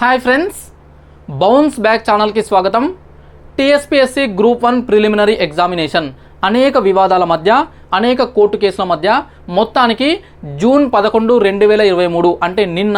Hi friends, bounce back ఛానల్కి స్వాగతం. TSPSC group 1 preliminary examination అనేక వివాదాల మధ్య, అనేక కోర్టు కేసుల మధ్య మొత్తానికి జూన్ 11, 2023 అంటే నిన్న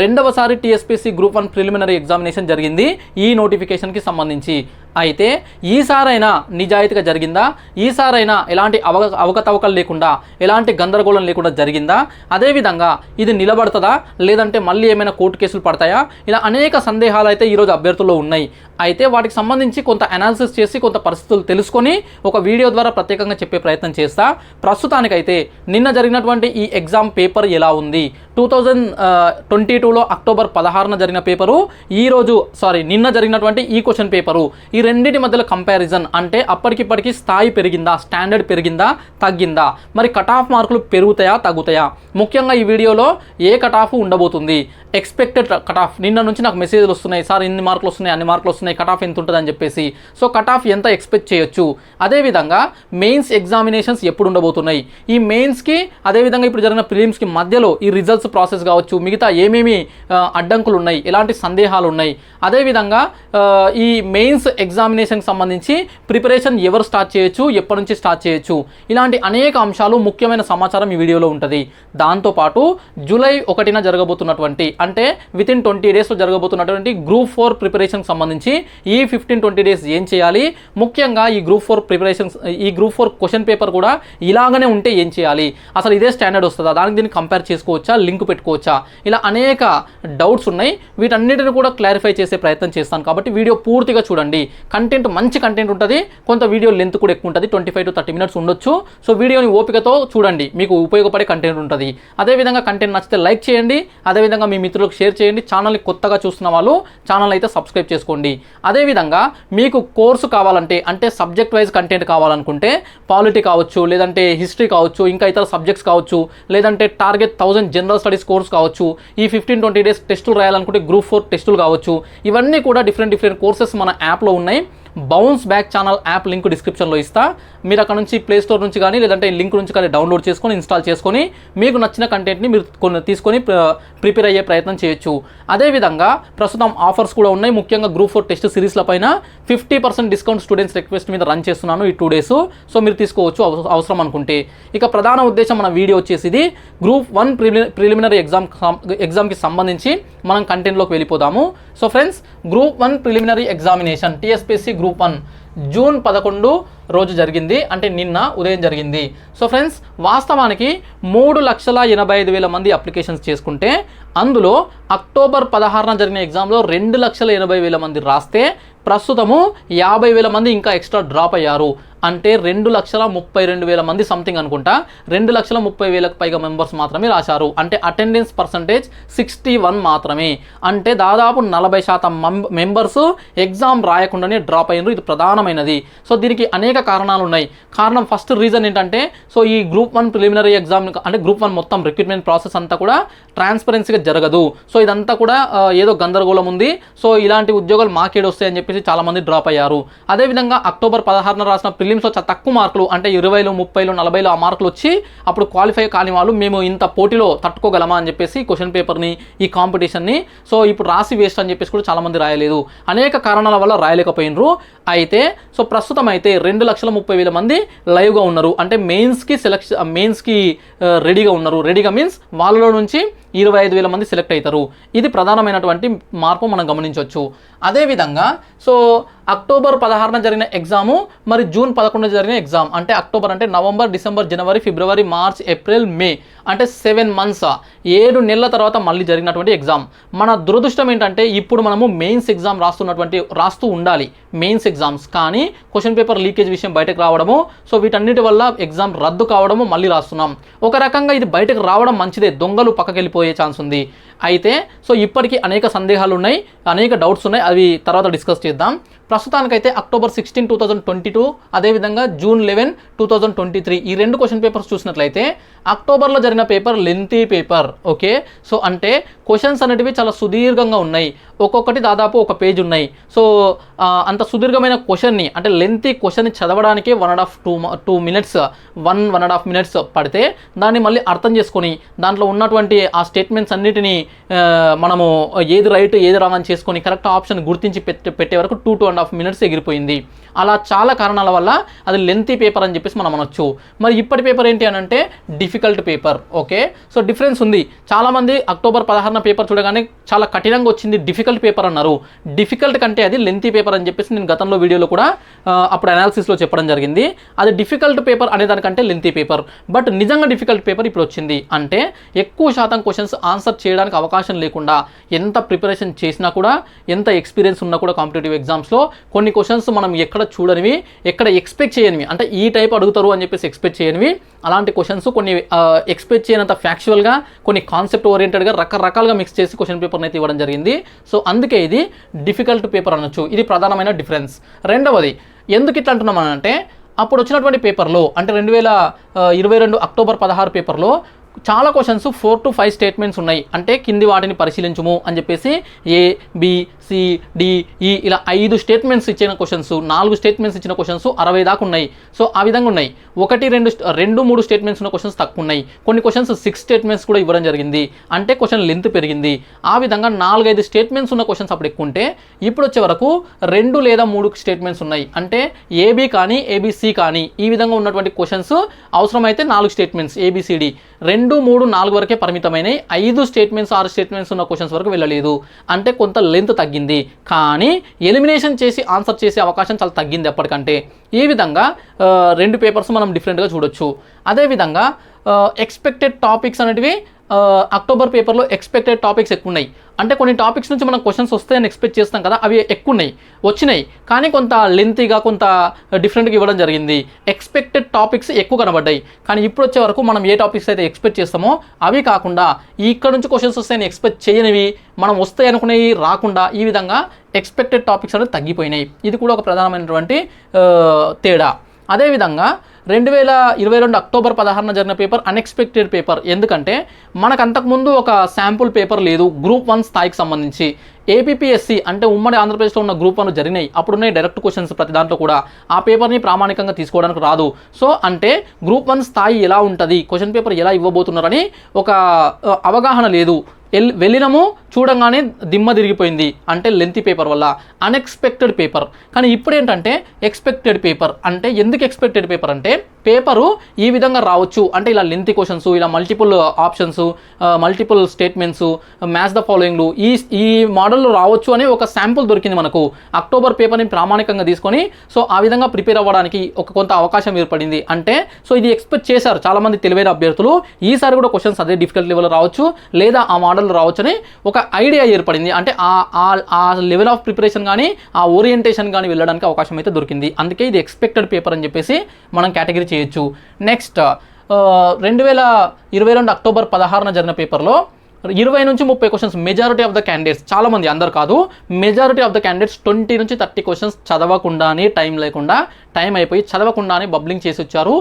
రెండవసారి టీఎస్పీఎస్సీ గ్రూప్ 1 ప్రిలిమినరీ ఎగ్జామినేషన్ జరిగింది ఈ నోటిఫికేషన్కి సంబంధించి. అయితే ఈసారైనా నిజాయితీగా జరిగిందా, ఈసారైనా ఎలాంటి అవకతవకలు లేకుండా, ఎలాంటి గందరగోళం లేకుండా జరిగిందా, అదేవిధంగా ఇది నిలబడుతుందా లేదంటే మళ్ళీ ఏమైనా కోర్టు కేసులు పడతాయా, ఇలా అనేక సందేహాలు అయితే ఈరోజు అభ్యర్థుల్లో ఉన్నాయి. అయితే వాటికి సంబంధించి కొంత అనాలిసిస్ చేసి కొంత పరిస్థితులు తెలుసుకొని ఒక వీడియో ద్వారా ప్రత్యేకంగా చెప్పే ప్రయత్నం చేస్తా. ప్రస్తుతానికైతే నిన్న జరిగినటువంటి ఈ ఎగ్జామ్ పేపర్ ఎలా ఉంది, 2022లో అక్టోబర్ 16న జరిగిన పేపరు, నిన్న జరిగినటువంటి ఈ క్వశ్చన్ పేపరు, ఈ రెండింటి మధ్యలో కంపారిజన్ అంటే అప్పటికిప్పటికి స్థాయి పెరిగిందా, స్టాండర్డ్ పెరిగిందా, తగ్గిందా, మరి కట్ ఆఫ్ మార్కులు పెరుగుతాయా తగ్గుతాయా, ముఖ్యంగా ఈ వీడియోలో ఏ కట్ ఆఫ్ ఉండబోతుంది, ఎక్స్పెక్టెడ్ కట్ ఆఫ్, నిన్న నుంచి నాకు మెసేజ్లు వస్తున్నాయి, సార్ ఇన్ని మార్కులు వస్తున్నాయి, అన్ని మార్కులు వస్తున్నాయి, కట్ ఆఫ్ ఎంత ఉంటుంది అని చెప్పేసి. సో కట్ ఆఫ్ ఎంత ఎక్స్పెక్ట్ చేయొచ్చు, అదేవిధంగా మెయిన్స్ ఎగ్జామినేషన్స్ ఎప్పుడు ఉండబోతున్నాయి, ఈ మెయిన్స్కి అదేవిధంగా ఇప్పుడు జరిగిన ప్రిలిమ్స్కి మధ్యలో ఈ రిజల్ట్స్ ప్రాసెస్ కావచ్చు, మిగతా ఏమేమి అడ్డంకులు ఉన్నాయి, ఎలాంటి సందేహాలు ఉన్నాయి, అదేవిధంగా ఈ మెయిన్స్ ఎగ్జామినేషన్కి సంబంధించి ప్రిపరేషన్ ఎవరు స్టార్ట్ చేయొచ్చు, ఎప్పటి నుంచి స్టార్ట్ చేయొచ్చు, ఇలాంటి అనేక అంశాలు, ముఖ్యమైన సమాచారం ఈ వీడియోలో ఉంటుంది. దాంతోపాటు జూలై 1న జరగబోతున్నటువంటి అంటే వితిన్ 20 డేస్లో జరగబోతున్నటువంటి గ్రూప్ 4 ప్రిపరేషన్కి సంబంధించి ఈ 15-20 డేస్ ఏం చేయాలి, ముఖ్యంగా ఈ గ్రూప్ 4 క్వశ్చన్ పేపర్ కూడా ఇలాగనే ఉంటే ఏం చేయాలి, అసలు ఇదే స్టాండర్డ్ వస్తుందా, దానికి దీన్ని కంపేర్ చేసుకోవచ్చా, లింక్ పెట్టుకోవచ్చా, ఇలా అనేక డౌట్స్ ఉన్నాయి. వీటన్నిటిని కూడా క్లారిఫై చేసే ప్రయత్నం చేస్తాను. కాబట్టి వీడియో పూర్తిగా చూడండి. కంటెంట్ మంచి కంటెంట్ ఉంటుంది, కొంత వీడియో లెంత్ కూడా ఎక్కువ ఉంటుంది, 25-30 మినిట్స్ ఉండొచ్చు. సో వీడియోని ఓపికతో చూడండి, మీకు ఉపయోగపడే కంటెంట్ ఉంటుంది. అదేవిధంగా కంటెంట్ నచ్చితే లైక్ చేయండి, అదేవిధంగా మీ మిత్రులకు షేర్ చేయండి. ఛానల్ని కొత్తగా చూస్తున్న వాళ్ళు ఛానల్ అయితే సబ్స్క్రైబ్ చేసుకోండి. అదేవిధంగా మీకు కోర్సు కావాలంటే, అంటే సబ్జెక్ట్ వైజ్ కంటెంట్ కావాలనుకుంటే, పాలిటీ కావచ్చు, లేదంటే హిస్టరీ కావచ్చు, ఇంకా ఇతర సబ్జెక్ట్స్ కావచ్చు, లేదంటే టార్గెట్ 1000 జనరల్ స్టడీస్ కోర్స్ కావచ్చు, ఈ 15-20 డేస్ టెస్టులు రాయాలనుకుంటే గ్రూప్ 4 టెస్టులు కావచ్చు, ఇవన్నీ కూడా డిఫరెంట్ కోర్సెస్ మన యాప్లో ఉన్నాయి. Bounce back channel app link డిస్క్రిప్షన్లో ఇస్తా. మీరు అక్కడ నుంచి ప్లే స్టోర్ నుంచి కానీ లేదంటే లింక్ నుంచి కానీ డౌన్లోడ్ చేసుకొని ఇన్స్టాల్ చేసుకొని మీకు నచ్చిన కంటెంట్ని మీరు తీసుకొని ప్రిపేర్ అయ్యే ప్రయత్నం చేయొచ్చు. అదేవిధంగా ప్రస్తుతం ఆఫర్స్ కూడా ఉన్నాయి. ముఖ్యంగా గ్రూప్ 4 టెస్ట్ సిరీస్ల పైన 50% డిస్కౌంట్ స్టూడెంట్స్ రిక్వెస్ట్ మీద రన్ చేస్తున్నాను ఈ 2 డేస్. సో మీరు తీసుకోవచ్చు అవసరం అనుకుంటే. ఇక ప్రధాన ఉద్దేశం మన వీడియో వచ్చేసి ఇది గ్రూప్ 1 ప్రిలిమినరీ ఎగ్జామ్కి సంబంధించి మనం కంటెంట్లోకి వెళ్ళిపోదాము. So friends, group 1 preliminary examination TSPSC group 1 June 11 రోజు జరిగింది, అంటే నిన్న ఉదయం జరిగింది. సో ఫ్రెండ్స్, వాస్తవానికి 3,85,000 మంది అప్లికేషన్స్ చేసుకుంటే అందులో అక్టోబర్ 16న జరిగిన ఎగ్జామ్లో 2,80,000 మంది రాస్తే ప్రస్తుతము 50,000 మంది ఇంకా ఎక్స్ట్రా డ్రాప్ అయ్యారు. అంటే 2,32,000 మంది సంథింగ్ అనుకుంటా, 2,30,000కు పైగా మెంబర్స్ మాత్రమే రాశారు. అంటే అటెండెన్స్ పర్సంటేజ్ 61 మాత్రమే. అంటే దాదాపు 40% మెంబర్స్ ఎగ్జామ్ రాయకుండానే డ్రాప్ అయినారు. ఇది ప్రధానమైనది. సో దీనికి అనేక కారణాలు ఉన్నాయి. కారణం ఫస్ట్ రీజన్ ఏంటంటే, సో ఈ గ్రూప్ 1 ప్రిలిమినరీ ఎగ్జామ్ అంటే గ్రూప్ 1 మొత్తం రిక్రూట్మెంట్ ప్రాసెస్ అంతా కూడా ట్రాన్స్పరెన్సీగా జరగదు. సో ఇదంతా కూడా ఏదో గందరగోళం ఉంది. సో ఇలాంటి ఉద్యోగాలు మాకేడు వస్తాయని చెప్పేసి చాలామంది డ్రాప్ అయ్యారు. అదేవిధంగా అక్టోబర్ 16న రాసిన ప్రిలిమ్స్లో చాలా తక్కువ మార్కులు, అంటే 20, 30, 40 ఆ మార్కులు వచ్చి అప్పుడు క్వాలిఫై కాని వాళ్ళు మేము ఇంత పోటీలో తట్టుకోగలమా అని చెప్పేసి క్వశ్చన్ పేపర్ని, ఈ కాంపిటీషన్ని సో ఇప్పుడు రాసి వేస్ట్ అని చెప్పేసి కూడా చాలామంది రాయలేదు. అనేక కారణాల వల్ల రాయలేకపోయినరు. అయితే సో ప్రస్తుతం అయితే 2,30,000 మంది లైవ్గా ఉన్నారు. అంటే మెయిన్స్కి రెడీగా ఉన్నారు. రెడీగా మీన్స్ వాళ్ళలో నుంచి 25,000 మంది సెలెక్ట్ అవుతారు. ఇది ప్రధానమైనటువంటి మార్పు మనం గమనించవచ్చు. అదేవిధంగా సో అక్టోబర్ 16న జరిగిన ఎగ్జాము, మరి జూన్ 11న జరిగిన ఎగ్జామ్, అంటే అక్టోబర్ అంటే నవంబర్, డిసెంబర్, జనవరి, ఫిబ్రవరి, మార్చ్, ఏప్రిల్, మే, అంటే 7 మంత్స్, 7 నెలల తర్వాత మళ్ళీ జరిగినటువంటి ఎగ్జామ్. మన దురదృష్టం ఏంటంటే ఇప్పుడు మనము మెయిన్స్ ఎగ్జామ్ రాస్తూ ఉండాలి మెయిన్స్ ఎగ్జామ్స్, కానీ క్వశ్చన్ పేపర్ లీకేజ్ విషయం బయటకు రావడము, సో వీటన్నిటి వల్ల ఎగ్జామ్ రద్దు కావడము మళ్ళీ రాస్తున్నాం. ఒక రకంగా ఇది బయటకు రావడం మంచిదే, దొంగలు పక్కకి వెళ్ళిపోయే ఛాన్స్ ఉంది. అయితే సో ఇప్పటికీ అనేక సందేహాలు ఉన్నాయి, అనేక డౌట్స్ ఉన్నాయి, అవి తర్వాత డిస్కస్ చేద్దాం. ప్రస్తుతానికైతే అక్టోబర్ 16, 2022, అదేవిధంగా జూన్ 11, 2023 ఈ 2 క్వశ్చన్ పేపర్స్ చూసినట్లయితే అక్టోబర్లో జరిగిన paper lengthy paper. Okay, so అంటే క్వశ్చన్స్ అనేటివి చాలా సుదీర్ఘంగా ఉన్నాయి. ఒక్కొక్కటి దాదాపు ఒక పేజ్ ఉన్నాయి. సో అంత సుదీర్ఘమైన క్వశ్చన్ని అంటే లెంతీ క్వశ్చన్ని చదవడానికి 1.5 మినిట్స్ 1.5 మినిట్స్ పడితే దాన్ని మళ్ళీ అర్థం చేసుకొని దాంట్లో ఉన్నటువంటి ఆ స్టేట్మెంట్స్ అన్నిటినీ మనము ఏది రైట్ ఏది రాంగ్ అని చేసుకొని కరెక్ట్ ఆప్షన్ గుర్తించి పెట్టే వరకు 2.5 మినిట్స్ ఎగిరిపోయింది. అలా చాలా కారణాల వల్ల అది లెంతీ పేపర్ అని చెప్పేసి మనం అనొచ్చు. మరి ఇప్పటి పేపర్ ఏంటి అని అంటే difficult paper. Okay, so difference ఉంది. చాలామంది అక్టోబర్ 16న పేపర్ చూడగానే చాలా కఠినంగా వచ్చింది డిఫికల్ట్ పేపర్ అన్నారు. డిఫికల్ట్ కంటే అది లెంతీ పేపర్ అని చెప్పేసి నేను గతంలో వీడియోలో కూడా అప్పుడు అనాలిసిస్లో చెప్పడం జరిగింది. అది డిఫికల్ట్ పేపర్ అనే దానికంటే లెంతీ పేపర్. బట్ నిజంగా డిఫికల్ట్ పేపర్ ఇప్పుడు వచ్చింది. అంటే ఎక్కువ శాతం క్వశ్చన్స్ ఆన్సర్ చేయడానికి అవకాశం లేకుండా ఎంత ప్రిపరేషన్ చేసినా కూడా ఎంత ఎక్స్పీరియన్స్ ఉన్నా కూడా కాంపిటేటివ్ ఎగ్జామ్స్లో కొన్ని క్వశ్చన్స్ మనం ఎక్కడ చూడనివి, ఎక్కడ ఎక్స్పెక్ట్ చేయనివి, అంటే ఈ టైప్ అడుగుతారు అని చెప్పేసి ఎక్స్పెక్ట్ చేయనివి అలాంటి క్వశ్చన్స్ కొన్ని ఎక్స్పెక్ట్ చేయనంత ఫ్యాక్చువల్గా కొన్ని కాన్సెప్ట్ ఓరియంటెడ్గా రకరకాలుగా మిక్స్ చేసి క్వశ్చన్ పేపర్ని అయితే ఇవ్వడం జరిగింది. సో అందుకే ఇది డిఫికల్ట్ పేపర్ అనొచ్చు. ఇది ప్రధానమైన డిఫరెన్స్. రెండవది ఎందుకు ఇట్లా అంటున్నామనంటే అప్పుడు వచ్చినటువంటి పేపర్లో అంటే 2022 అక్టోబర్ 16 పేపర్లో చాలా క్వశ్చన్స్ 4 to 5 స్టేట్మెంట్స్ ఉన్నాయి. అంటే కింది వాటిని పరిశీలించుము అని చెప్పేసి ABCDE ఇలా 5 స్టేట్మెంట్స్ ఇచ్చిన క్వశ్చన్స్, 4 స్టేట్మెంట్స్ ఇచ్చిన క్వశ్చన్స్ 60 దాకా ఉన్నాయి. సో ఆ విధంగా ఉన్నాయి. 1-2-3 స్టేట్మెంట్స్ ఉన్న క్వశ్చన్స్ తక్కువ ఉన్నాయి. కొన్ని క్వశ్చన్స్ 6 స్టేట్మెంట్స్ కూడా ఇవ్వడం జరిగింది. అంటే క్వశ్చన్ లెంత్ పెరిగింది. ఆ విధంగా 4-5 స్టేట్మెంట్స్ ఉన్న క్వశ్చన్స్ అప్పుడు ఎక్కువ ఉంటే ఇప్పుడు వచ్చే వరకు 2 లేదా 3 స్టేట్మెంట్స్ ఉన్నాయి. అంటే AB కానీ ABC కానీ ఈ విధంగా ఉన్నటువంటి క్వశ్చన్స్ అవసరమైతే 4 స్టేట్మెంట్స్ ABCD 2, 3, 4 వరకే పరిమితమైనవి. 5 స్టేట్మెంట్స్ 6 స్టేట్మెంట్స్ ఉన్న క్వశ్చన్స్ వరకు వెళ్ళలేదు. అంటే కొంత లెంత్ తగ్గింది. కానీ ఎలిమినేషన్ చేసి ఆన్సర్ చేసే అవకాశం చాలా తగ్గింది అప్పటికంటే. ఈ విధంగా 2 పేపర్స్ మనం డిఫరెంట్గా చూడొచ్చు. అదేవిధంగా ఎక్స్పెక్టెడ్ టాపిక్స్ అనేటివి అక్టోబర్ పేపర్లో ఎక్స్పెక్టెడ్ టాపిక్స్ ఎక్కువ ఉన్నాయి. అంటే కొన్ని టాపిక్స్ నుంచి మనం క్వశ్చన్స్ వస్తాయని ఎక్స్పెక్ట్ చేస్తాం కదా, అవి ఎక్కువ వచ్చినాయి కానీ కొంత లెంతీగా కొంత డిఫరెంట్గా ఇవ్వడం జరిగింది. ఎక్స్పెక్టెడ్ టాపిక్స్ ఎక్కువ కనబడ్డాయి. కానీ ఇప్పుడు వచ్చే వరకు మనం ఏ టాపిక్స్ అయితే ఎక్స్పెక్ట్ చేస్తామో అవి కాకుండా ఇక్కడ నుంచి క్వశ్చన్స్ వస్తాయని ఎక్స్పెక్ట్ చేయనివి, మనం వస్తాయి అనుకునేవి రాకుండా ఈ విధంగా ఎక్స్పెక్టెడ్ టాపిక్స్ అనేవి తగ్గిపోయినాయి. ఇది కూడా ఒక ప్రధానమైనటువంటి తేడా. అదేవిధంగా 2022 అక్టోబర్ 16న జరిగిన పేపర్ అన్ఎక్స్పెక్టెడ్ పేపర్. ఎందుకంటే మనకు అంతకుముందు ఒక శాంపుల్ పేపర్ లేదు గ్రూప్ 1 స్థాయికి సంబంధించి. ఏపీఎస్సి అంటే ఉమ్మడి ఆంధ్రప్రదేశ్లో ఉన్న గ్రూప్ 1 జరిగినాయి. అప్పుడున్నాయి డైరెక్ట్ క్వశ్చన్స్ ప్రతి దాంట్లో కూడా. ఆ పేపర్ని ప్రామాణికంగా తీసుకోవడానికి రాదు. సో అంటే గ్రూప్ 1 స్థాయి ఎలా ఉంటుంది, క్వశ్చన్ పేపర్ ఎలా ఇవ్వబోతున్నారని ఒక అవగాహన లేదు. వెళ్ళినము చూడంగానే దిమ్మ తిరిగిపోయింది. అంటే లెంతీ పేపర్ వల్ల అన్ఎక్స్పెక్టెడ్ పేపర్. కానీ ఇప్పుడు ఏంటంటే ఎక్స్పెక్టెడ్ పేపర్. అంటే ఎందుకు ఎక్స్పెక్టెడ్ పేపర్ అంటే పేపరు ఈ విధంగా రావచ్చు. అంటే ఇలా లెంతీ క్వశ్చన్స్, ఇలా multiple options, multiple statements, match the ఫాలోయింగ్లు ఈ మోడల్లో రావచ్చు అని ఒక శాంపుల్ దొరికింది మనకు. అక్టోబర్ పేపర్ని ప్రామాణికంగా తీసుకొని సో ఆ విధంగా ప్రిపేర్ అవ్వడానికి కొంత అవకాశం ఏర్పడింది. అంటే సో ఇది ఎక్స్పెక్ట్ చేశారు చాలామంది తెలివైన అభ్యర్థులు. ఈసారి కూడా క్వశ్చన్స్ అదే డిఫికల్ట్ లెవెల్లో రావచ్చు లేదా ఆ మోడల్ రావచ్చు అని ఒక ఐడియా ఏర్పడింది. అంటే ఆ లెవెల్ ఆఫ్ ప్రిపరేషన్ కానీ ఆ ఓరియంటేషన్ కానీ వెళ్ళడానికి అవకాశం అయితే దొరికింది. అందుకే ఇది ఎక్స్పెక్టెడ్ పేపర్ అని చెప్పేసి మనం కేటగిరీ చేయొచ్చు. నెక్స్ట్ 2022 అక్టోబర్ 16న జరిగిన పేపర్లో 20 నుంచి 30 questions majority of the candidates, చాలామంది అందరు కాదు, మెజారిటీ ఆఫ్ ద క్యాండిడేట్స్ 20 నుంచి 30 క్వశ్చన్స్ చదవకుండానే టైం అయిపోయి చదవకుండానే బబ్లింగ్ చేసి వచ్చారు.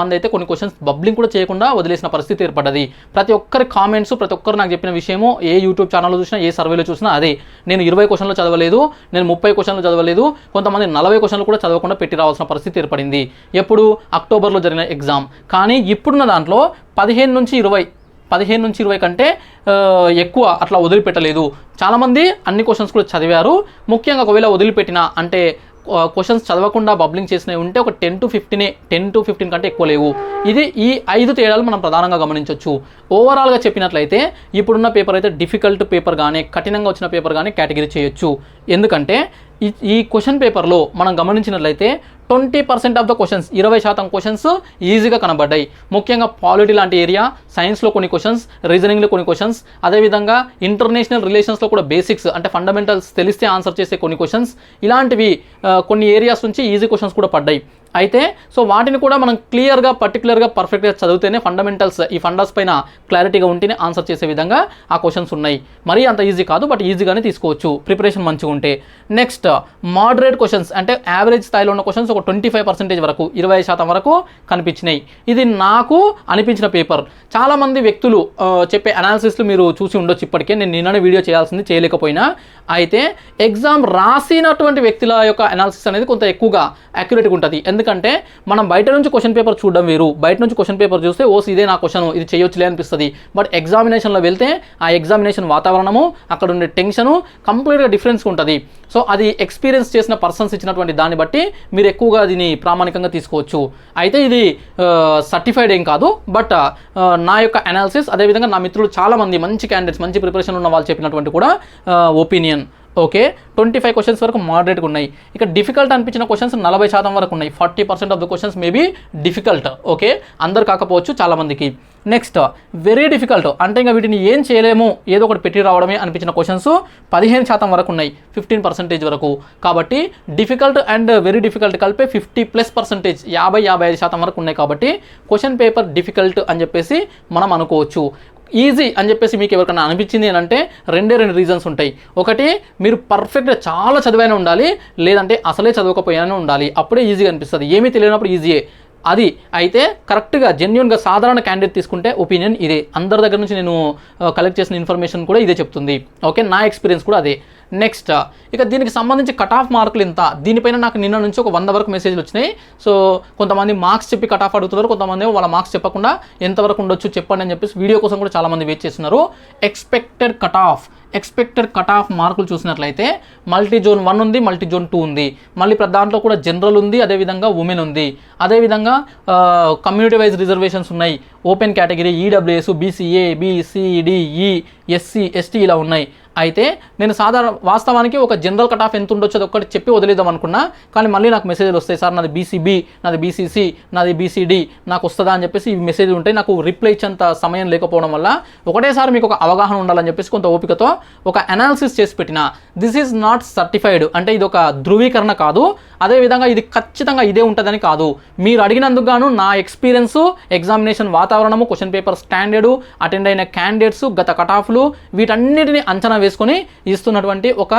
మంది అయితే కొన్ని క్వశ్చన్స్ బబ్లింగ్ కూడా చేయకుండా వదిలేసిన పరిస్థితి ఏర్పడ్డది. ప్రతి ఒక్కరి కామెంట్స్, ప్రతి ఒక్కరు నాకు చెప్పిన విషయము ఏ యూట్యూబ్ ఛానల్లో చూసినా ఏ సర్వేలో చూసినా అదే. నేను 20 క్వశ్చన్లు చదవలేదు, నేను 30 క్వశ్చన్లు చదవలేదు, కొంతమంది 40 క్వశ్చన్లు కూడా చదవకుండా పెట్టి రావాల్సిన పరిస్థితి ఏర్పడింది. ఎప్పుడు అక్టోబర్లో జరిగిన ఎగ్జామ్. కానీ ఇప్పుడున్న దాంట్లో 15 నుంచి 20 కంటే ఎక్కువ అట్లా వదిలిపెట్టలేదు. చాలామంది అన్ని క్వశ్చన్స్ కూడా చదివారు. ముఖ్యంగా ఒకవేళ వదిలిపెట్టిన అంటే క్వశ్చన్స్ చదవకుండా బబ్లింగ్ చేసినవి ఉంటే ఒక 10 to 15 కంటే ఎక్కువ లేవు. ఈ 5 తేడాలు మనం ప్రధానంగా గమనించవచ్చు. ఓవరాల్గా చెప్పినట్లయితే ఇప్పుడున్న పేపర్ అయితే డిఫికల్ట్ పేపర్ కానీ కఠినంగా వచ్చిన పేపర్ కానీ కేటగిరీ చేయొచ్చు. ఎందుకంటే ఈ క్వశ్చన్ పేపర్లో మనం గమనించినట్లయితే 20% ఆఫ్ ద క్వశ్చన్స్ 20% క్వశ్చన్స్ ఈజీగా కనబడ్డాయి. ముఖ్యంగా పాలిటీ లాంటి ఏరియా, సైన్స్లో కొన్ని క్వశ్చన్స్, రీజనింగ్లో కొన్ని క్వశ్చన్స్, అదేవిధంగా ఇంటర్నేషనల్ రిలేషన్స్లో కూడా బేసిక్స్ అంటే ఫండమెంటల్స్ తెలిస్తే ఆన్సర్ చేసే కొన్ని క్వశ్చన్స్, ఇలాంటివి కొన్ని ఏరియాస్ నుంచి ఈజీ క్వశ్చన్స్ కూడా పడ్డాయి. అయితే సో వాటిని కూడా మనం క్లియర్గా పర్టికులర్గా పర్ఫెక్ట్గా చదివితేనే ఫండమెంటల్స్ ఈ ఫండాస్ పైన క్లారిటీగా ఉంటేనే ఆన్సర్ చేసే విధంగా ఆ క్వశ్చన్స్ ఉన్నాయి. మరీ అంత ఈజీ కాదు, బట్ ఈజీగానే తీసుకోవచ్చు ప్రిపరేషన్ మంచిగా ఉంటే. నెక్స్ట్ మోడరేట్ క్వశ్చన్స్ అంటే యావరేజ్ స్థాయిలో ఉన్న క్వశ్చన్స్ ఒక 25% వరకు 20% వరకు కనిపించినాయి. ఇది నాకు అనిపించిన పేపర్. చాలామంది వ్యక్తులు చెప్పే అనాలిసిస్లు మీరు చూసి ఉండొచ్చు ఇప్పటికే. నేను నిన్ననే వీడియో చేయాల్సింది చేయలేకపోయినా. అయితే ఎగ్జామ్ రాసినటువంటి వ్యక్తుల యొక్క అనాలిసిస్ అనేది కొంత ఎక్కువగా యాక్యురేట్గా ఉంటుంది. ఎందుకంటే మనం బయట నుంచి క్వశ్చన్ పేపర్ చూడడం వేరు, బయట నుంచి క్వశ్చన్ పేపర్ చూస్తే ఇదే నా క్వశ్చన్, ఇది చేయొచ్చులే అనిపిస్తుంది. బట్ ఎగ్జామినేషన్లో వెళ్తే ఆ ఎగ్జామినేషన్ వాతావరణము, అక్కడ ఉండే టెన్షను కంప్లీట్గా డిఫరెన్స్ ఉంటుంది. సో అది ఎక్స్పీరియన్స్ చేసిన పర్సన్స్ ఇచ్చినటువంటి దాన్ని బట్టి మీరు ఎక్కువగా దీన్ని ప్రామాణికంగా తీసుకోవచ్చు. అయితే ఇది సర్టిఫైడ్ ఏం కాదు, బట్ నా యొక్క అనాలిసిస్, అదేవిధంగా నా మిత్రులు చాలామంది మంచి క్యాండిడేట్స్, మంచి ప్రిపరేషన్ ఉన్న వాళ్ళు చెప్పినటువంటి కూడా ఒపీనియన్. ఓకే, 25 క్వశ్చన్స్ వరకు మోడరేట్గా ఉన్నాయి. ఇక డిఫికల్ట్ అనిపించిన క్వశ్చన్స్ 40% వరకు ఉన్నాయి. 40% of the questions maybe difficult. Okay, అందరు కాకపోవచ్చు, చాలామందికి. నెక్స్ట్ వెరీ డిఫికల్ట్ అంటే ఇంకా వీటిని ఏం చేయలేము, ఏదో ఒకటి పెట్టి రావడమే అనిపించిన క్వశ్చన్స్ 15% వరకు ఉన్నాయి, 15% వరకు. కాబట్టి డిఫికల్ట్ అండ్ వెరీ డిఫికల్ట్ కలిపే 50+%, 50-55% వరకు ఉన్నాయి. కాబట్టి క్వశ్చన్ పేపర్ డిఫికల్ట్ అని చెప్పేసి మనం అనుకోవచ్చు. ఈజీ అని చెప్పేసి మీకు ఎవరికైనా అనిపించింది అని అంటే రెండు రీజన్స్ ఉంటాయి. ఒకటి, మీరు పర్ఫెక్ట్గా చాలా చదివైనా ఉండాలి, లేదంటే అసలే చదవకపోయినా ఉండాలి. అప్పుడే ఈజీగా అనిపిస్తుంది. ఏమీ తెలియనప్పుడు ఈజీయే అది. అయితే కరెక్ట్గా జెన్యున్గా సాధారణ క్యాండిడేట్ తీసుకుంటే ఒపీనియన్ ఇదే. అందరి దగ్గర నుంచి నేను కలెక్ట్ చేసిన ఇన్ఫర్మేషన్ కూడా ఇదే చెప్తుంది. ఓకే, నా ఎక్స్పీరియన్స్ కూడా అదే. నెక్స్ట్ ఇక దీనికి సంబంధించి కట్ ఆఫ్ మార్కులు ఎంత, దీనిపైన నాకు నిన్న నుంచి ఒక 100 వరకు మెసేజ్లు వచ్చినాయి. సో కొంతమంది మార్క్స్ చెప్పి కట్ ఆఫ్ అడుగుతున్నారు, కొంతమంది వాళ్ళ మార్క్స్ చెప్పకుండా ఎంతవరకు ఉండొచ్చు చెప్పండి అని చెప్పేసి వీడియో కోసం కూడా చాలామంది వెయిట్ చేస్తున్నారు. ఎక్స్పెక్టెడ్ కట్ ఆఫ్ మార్కులు చూసినట్లయితే మల్టీ జోన్ 1 ఉంది, మల్టీ జోన్ 2 ఉంది, మళ్ళీ దాంట్లో కూడా జనరల్ ఉంది, అదేవిధంగా ఉమెన్ ఉంది, అదేవిధంగా కమ్యూనిటీ వైజ్ రిజర్వేషన్స్ ఉన్నాయి, open category, EWS, BCA, BCDE, SC, ST ఇలా ఉన్నాయి. అయితే నేను వాస్తవానికి ఒక జనరల్ కట్ ఆఫ్ ఎంత ఉండొచ్చు అది ఒక్కటి చెప్పి వదిలేద్దాం అనుకున్నా, కానీ మళ్ళీ నాకు మెసేజ్లు వస్తాయి, సార్ నాది బీసీబీ, నాది బీసీసీ, నాది బీసీడీ, నాకు వస్తుందా అని చెప్పేసి ఈ మెసేజ్లు ఉంటాయి. నాకు రిప్లై ఇచ్చేంత సమయం లేకపోవడం వల్ల ఒకటేసారి మీకు ఒక అవగాహన ఉండాలని చెప్పేసి కొంత ఓపికతో ఒక అనాలిసిస్ చేసి పెట్టిన. దిస్ ఈజ్ నాట్ సర్టిఫైడ్ అంటే ఇది ఒక ధృవీకరణ కాదు, అదేవిధంగా ఇది ఖచ్చితంగా ఇదే ఉంటుందని కాదు. మీరు అడిగినందుకు గాను నా ఎక్స్పీరియన్సు, ఎగ్జామినేషన్ వాతావరణము, క్వశ్చన్ పేపర్ స్టాండర్డు, అటెండ్ అయిన క్యాండిడేట్స్, గత కట్ ఆఫ్లు, వీటన్నిటిని అంచనా వేసుకొని ఇస్తున్నటువంటి ఒక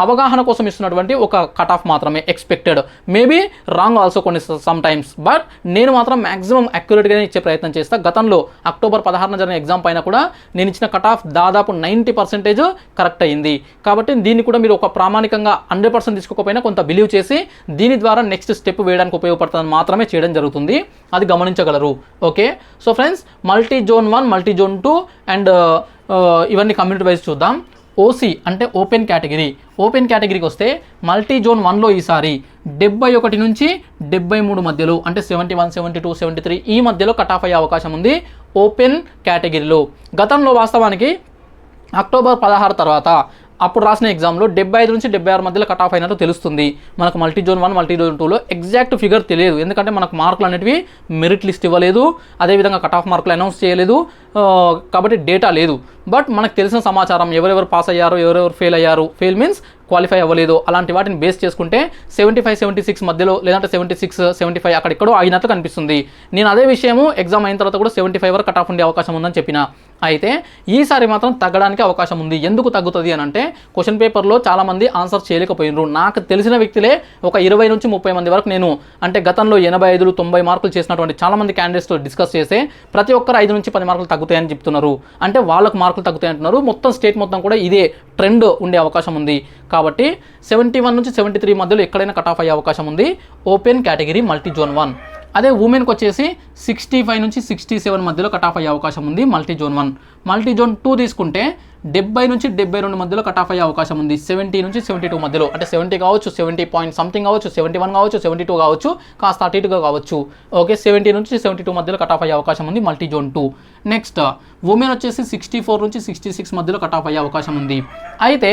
అవగాహన కోసం ఇస్తున్నటువంటి ఒక కట్ ఆఫ్ మాత్రమే. ఎక్స్పెక్టెడ్, మేబీ రాంగ్ ఆల్సో కొన్ని సమ్ టైమ్స్, బట్ నేను మాత్రం మ్యాక్సిమం యాక్యురేట్గానే ఇచ్చే ప్రయత్నం చేస్తాను. గతంలో అక్టోబర్ 16న జరిగిన ఎగ్జామ్ పైన కూడా నేను ఇచ్చిన కట్ ఆఫ్ దాదాపు 90% కరెక్ట్ అయ్యింది. కాబట్టి దీన్ని కూడా మీరు ఒక ప్రామాణికంగా 100% తీసుకోకపోయినా కొంత బిలీవ్ చేసి దీని ద్వారా నెక్స్ట్ స్టెప్ వేయడానికి ఉపయోగపడుతుందని మాత్రమే చేయడం జరుగుతుంది. అది గమనించగలరు. Okay, so friends, multi zone 1, multi zone 2 and ఇవన్నీ కమ్యూనిటీ వైజ్ చూద్దాం. ఓసీ అంటే ఓపెన్ కేటగిరీకి వస్తే మల్టీ జోన్ 1లో ఈసారి 71 నుంచి 73 మధ్యలో అంటే 71, 72, 73 ఈ మధ్యలో కట్ ఆఫ్ అయ్యే అవకాశం ఉంది ఓపెన్ కేటగిరీలో. గతంలో వాస్తవానికి అక్టోబర్ 16 తర్వాత అప్పుడు రాసిన ఎగ్జామ్లో 75 నుంచి 76 మధ్యలో కట్ ఆఫ్ అయినట్టు తెలుస్తుంది. మనకు మల్టీ జోన్ 1, మల్టీ జోన్ 2లో ఎగ్జాక్ట్ ఫిగర్ తెలియదు, ఎందుకంటే మనకు మార్కులు అనేటివి మెరిట్ లిస్ట్ ఇవ్వలేదు, అదేవిధంగా కట్ ఆఫ్ మార్కులు అనౌన్స్ చేయలేదు, కాబట్టి డేటా లేదు. బట్ మనకు తెలిసిన సమాచారం, ఎవరెవరు పాస్ అయ్యారు, ఎవరెవరు ఫెయిల్ అయ్యారు, ఫెయిల్ మీన్స్ క్వాలిఫై అవ్వలేదు, అలాంటి వాటిని బేస్ చేసుకుంటే 75, 76 మధ్యలో లేదంటే 76, 75 అక్కడెక్కడో ఆగినట్లు కనిపిస్తుంది. నేను అదే విషయము ఎగ్జామ్ అయిన తర్వాత కూడా 75 వరకు కట్ ఆఫ్ ఉండే అవకాశం ఉందని చెప్పిన. అయితే ఈసారి మాత్రం తగ్గడానికి అవకాశం ఉంది. ఎందుకు తగ్గుతుంది అని అంటే క్వశ్చన్ పేపర్లో చాలామంది ఆన్సర్ చేయలేకపోయినారు. నాకు తెలిసిన వ్యక్తులే ఒక 20 నుంచి 30 మంది వరకు నేను అంటే గతంలో 85, 90 మార్కులు చేసినటువంటి చాలామంది క్యాండిడేట్స్తో డిస్కస్ చేస్తే ప్రతి ఒక్కరు 5 నుంచి 10 మార్కులు తగ్గుతాయని చెప్తున్నారు. అంటే వాళ్ళకు మార్కులు తగ్గుతాయి అంటున్నారు. మొత్తం స్టేట్ మొత్తం కూడా ఇదే ట్రెండ్ ఉండే అవకాశం ఉంది. కాబట్టి 71 నుంచి 73 మధ్యలో ఎక్కడైనా కట్ ఆఫ్ అయ్యే అవకాశం ఉంది ఓపెన్ కేటగిరీ మల్టీ జోన్ 1. అదే ఉమెన్కి వచ్చేసి 65 నుంచి 67 మధ్యలో కట్ ఆఫ్ అయ్యే అవకాశం ఉంది మల్టీ జోన్ 1. మల్టీ జోన్ 2 తీసుకుంటే 70 నుంచి 72 మధ్యలో కట్ ఆఫ్ అయ్యే అవకాశం ఉంది. 70 నుంచి 72 మధ్యలో అంటే 70 కావచ్చు, 70 పాయింట్ సంథింగ్ కావచ్చు, 71 కావచ్చు, 72 కావచ్చు, కాస్త అటు ఇటుగా కావచ్చు. ఓకే, 70 నుంచి 72 మధ్యలో కట్ ఆఫ్ అయ్యే అవకాశం ఉంది మల్టీ జోన్ 2. నెక్స్ట్ ఉమెన్ వచ్చేసి 64 నుంచి 66 మధ్యలో కట్ ఆఫ్ అయ్యే అవకాశం ఉంది. అయితే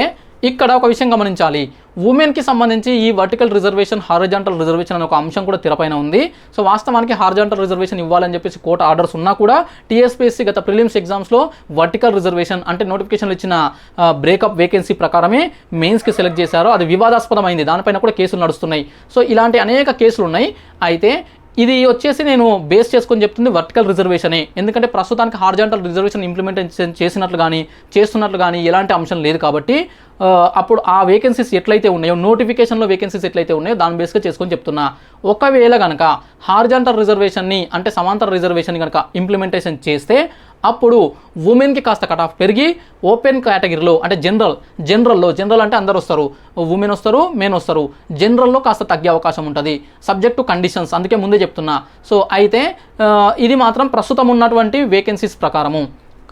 ఇక్కడ ఒక విషయం గమనించాలి, ఉమెన్కి సంబంధించి ఈ వర్టికల్ రిజర్వేషన్, హారిజాంటల్ రిజర్వేషన్ అనే ఒక అంశం కూడా తెరపైన ఉంది. సో వాస్తవానికి హారిజాంటల్ రిజర్వేషన్ ఇవ్వాలని చెప్పేసి కోర్టు ఆర్డర్స్ ఉన్నా కూడా టీఎస్పీఎస్సీ గత ప్రిలిమ్స్ ఎగ్జామ్స్లో వర్టికల్ రిజర్వేషన్ అంటే నోటిఫికేషన్లు ఇచ్చిన బ్రేకప్ వేకెన్సీ ప్రకారమే మెయిన్స్కి సెలెక్ట్ చేశారు. అది వివాదాస్పదమైంది, దానిపైన కూడా కేసులు నడుస్తున్నాయి. సో ఇలాంటి అనేక కేసులు ఉన్నాయి. అయితే ఇది వచ్చేసి నేను బేస్ చేసుకొని చెప్తుంది వర్టికల్ రిజర్వేషనే, ఎందుకంటే ప్రస్తుతానికి హారిజాంటల్ రిజర్వేషన్ ఇంప్లిమెంటేషన్ చేసినట్లు కానీ చేస్తున్నట్లు కానీ ఎలాంటి అంశం లేదు. కాబట్టి అప్పుడు ఆ వేకెన్సీస్ ఎట్లయితే ఉన్నాయో, నోటిఫికేషన్లో వేకెన్సీస్ ఎట్లయితే ఉన్నాయో దాని బేస్గా చేసుకొని చెప్తున్నా. ఒకవేళ కనుక హారిజాంటల్ రిజర్వేషన్ని అంటే సమాంతర రిజర్వేషన్ కనుక ఇంప్లిమెంటేషన్ చేస్తే అప్పుడు ఉమెన్కి కాస్త కట్ ఆఫ్ పెరిగి ఓపెన్ కేటగిరీలో అంటే జనరల్ అంటే అందరు వస్తారు, ఉమెన్ వస్తారు, మెన్ వస్తారు, జనరల్లో కాస్త తగ్గే అవకాశం ఉంటుంది సబ్జెక్ట్ టు కండిషన్స్. అందుకే ముందే చెప్తున్నా. సో అయితే ఇది మాత్రం ప్రస్తుతం ఉన్నటువంటి వేకెన్సీస్ ప్రకారము.